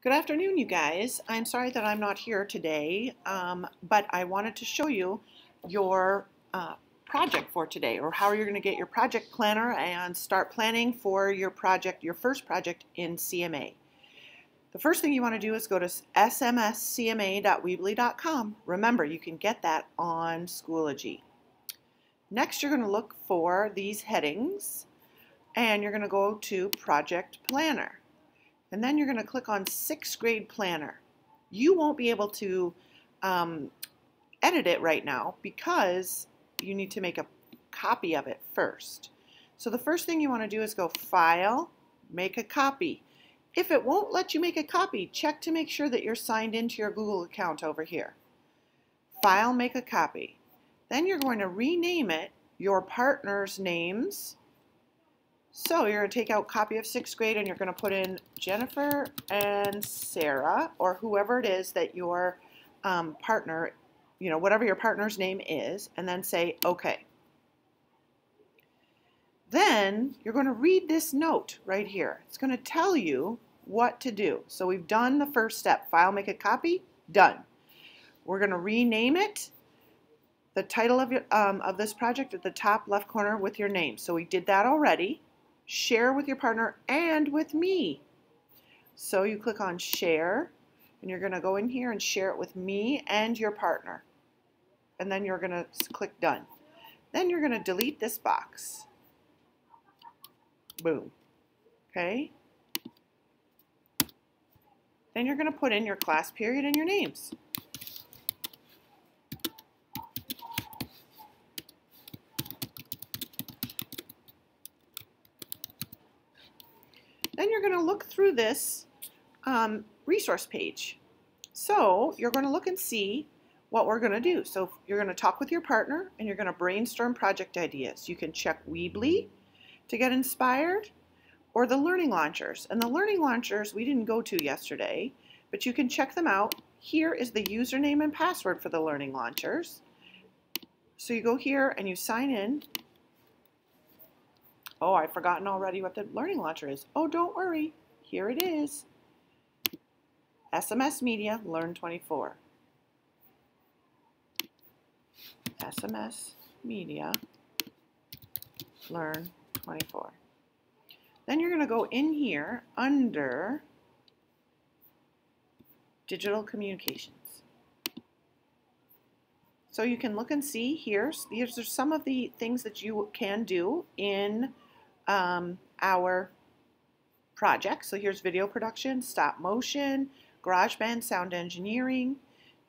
Good afternoon, you guys. I'm sorry that I'm not here today, but I wanted to show you your project for today, or how you're going to get your project planner and start planning for your project, your first project in CMA. The first thing you want to do is go to smscma.weebly.com. Remember, you can get that on Schoology. Next, you're going to look for these headings, and you're going to go to Project Planner. And then you're going to click on 6th grade planner. You won't be able to edit it right now because you need to make a copy of it first. So the first thing you want to do is go File, Make a Copy. If it won't let you make a copy, check to make sure that you're signed into your Google account over here. File, Make a Copy. Then you're going to rename it your partner's names. So you're going to take out copy of 6th grade and you're going to put in Jennifer and Sarah, or whoever it is that your partner, whatever your partner's name is, and then say OK. Then you're going to read this note right here. It's going to tell you what to do. So we've done the first step. File, make a copy, done. We're going to rename it. The title of this project at the top left corner with your name. So we did that already. Share with your partner and with me. So you click on share and you're going to go in here and share it with me and your partner. And then you're going to click done. Then you're going to delete this box. Boom. Okay. Then you're going to put in your class period and your names. Then you're going to look through this resource page. So you're going to look and see what we're going to do. So you're going to talk with your partner and you're going to brainstorm project ideas. You can check Weebly to get inspired, or the learning launchers. And the learning launchers we didn't go to yesterday, but you can check them out. Here is the username and password for the learning launchers. So you go here and you sign in. Oh, I've forgotten already what the learning launcher is. Oh, don't worry. Here it is. SMS Media Learn 24. SMS Media Learn 24. Then you're going to go in here under Digital Communications. So you can look and see here. These are some of the things that you can do in our project. So here's video production, stop motion, GarageBand, sound engineering.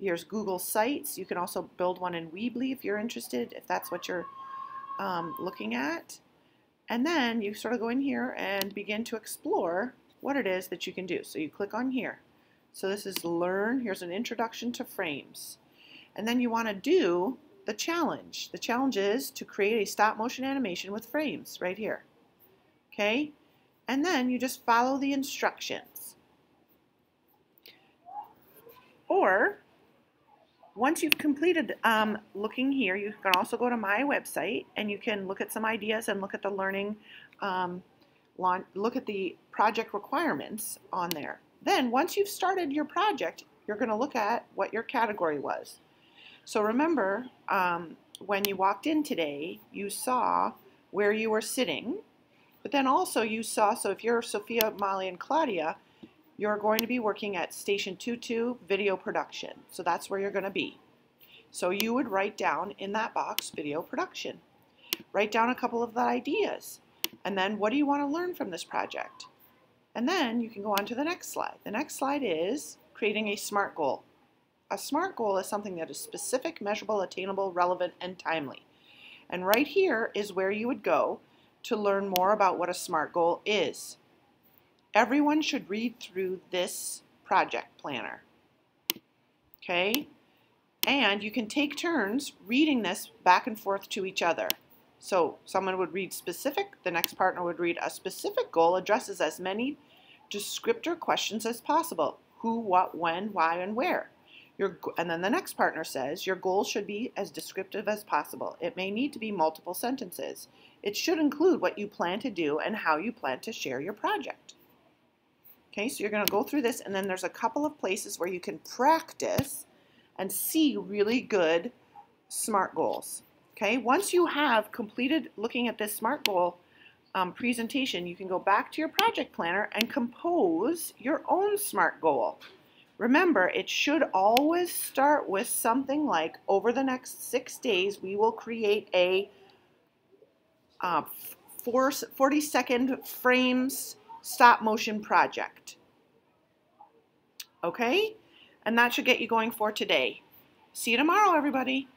Here's Google Sites. You can also build one in Weebly if you're interested, if that's what you're looking at. And then you sort of go in here and begin to explore what it is that you can do. So you click on here. So this is Learn. Here's an introduction to frames. And then you want to do the challenge. The challenge is to create a stop motion animation with frames right here. Okay? And then you just follow the instructions. Or once you've completed looking here, you can also go to my website and you can look at some ideas and look at the learning, look at the project requirements on there. Then once you've started your project, you're going to look at what your category was. So remember, when you walked in today, you saw where you were sitting, but then also you saw, so if you're Sophia, Molly, and Claudia, you're going to be working at Station 22 Video Production. So that's where you're going to be. So you would write down in that box, Video Production. Write down a couple of the ideas. And then what do you want to learn from this project? And then you can go on to the next slide. The next slide is creating a SMART goal. A SMART goal is something that is specific, measurable, attainable, relevant, and timely. And right here is where you would go to learn more about what a SMART goal is. Everyone should read through this project planner. Okay? And you can take turns reading this back and forth to each other. So someone would read specific, the next partner would read a specific goal addresses as many descriptor questions as possible. Who, what, when, why, and where. And then the next partner says, your goal should be as descriptive as possible. It may need to be multiple sentences. It should include what you plan to do and how you plan to share your project. Okay, so you're going to go through this, and then there's a couple of places where you can practice and see really good SMART goals. Okay, once you have completed looking at this SMART goal presentation, you can go back to your project planner and compose your own SMART goal. Remember, it should always start with something like, over the next 6 days, we will create a 40-second frames stop motion project. Okay? And that should get you going for today. See you tomorrow, everybody.